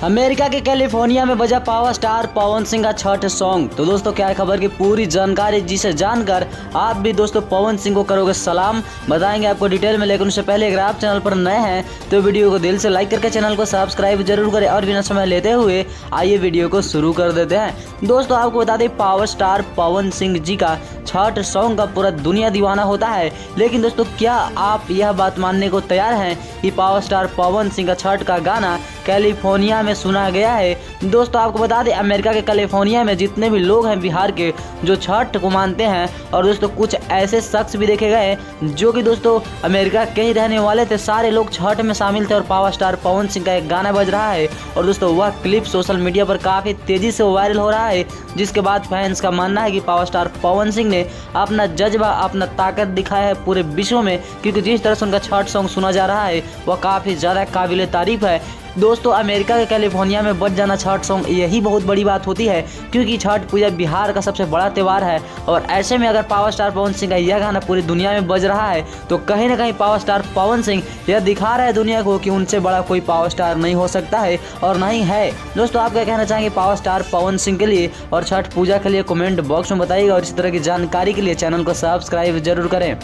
America के California में बजा पावर स्टार पवन सिंह का छठ सॉन्ग। तो दोस्तों क्या है खबर की पूरी जानकारी, जिसे जानकर आप भी दोस्तों पवन सिंह को करोगे सलाम, बताएंगे आपको डिटेल में। लेकिन उससे पहले अगर आप चैनल पर नए हैं तो वीडियो को दिल से लाइक करके चैनल को सब्सक्राइब जरूर करें। और बिना समय लेते हुए आइए वीडियो को शुरू कर देते हैं। दोस्तों आपको बता दें पावर स्टार पवन सिंह जी का छठ सॉन्ग का पूरा दुनिया दीवाना होता है। लेकिन दोस्तों क्या आप यह बात मानने को तैयार हैं कि पावर स्टार पवन सिंह का छठ का गाना कैलिफोर्निया में सुना गया है? दोस्तों आपको बता दें अमेरिका के कैलिफोर्निया में जितने भी लोग हैं बिहार के जो छठ को मानते हैं, और दोस्तों कुछ ऐसे शख्स भी देखे गए जो कि दोस्तों अमेरिका के ही रहने वाले थे, सारे लोग छठ में शामिल थे और पावर स्टार पवन सिंह का एक गाना बज रहा है। और दोस्तों वह क्लिप सोशल मीडिया पर काफ़ी तेज़ी से वायरल हो रहा है, जिसके बाद फैंस का मानना है कि पावर स्टार पवन सिंह ने अपना जज्बा, अपना ताकत दिखाया है पूरे विश्व में, क्योंकि जिस तरह से उनका छठ सॉन्ग सुना जा रहा है वह काफ़ी ज़्यादा काबिल तारीफ है। दोस्तों अमेरिका के कैलिफोर्निया में बज जाना छठ सॉन्ग यही बहुत बड़ी बात होती है, क्योंकि छठ पूजा बिहार का सबसे बड़ा त्यौहार है। और ऐसे में अगर पावर स्टार पवन सिंह का यह गाना पूरी दुनिया में बज रहा है तो कहीं ना कहीं पावर स्टार पवन सिंह यह दिखा रहा है दुनिया को कि उनसे बड़ा कोई पावर स्टार नहीं हो सकता है और नहीं है। दोस्तों आप क्या कहना चाहेंगे पावर स्टार पवन सिंह के लिए और छठ पूजा के लिए? कमेंट बॉक्स में बताइएगा। और इस तरह की जानकारी के लिए चैनल को सब्सक्राइब जरूर करें।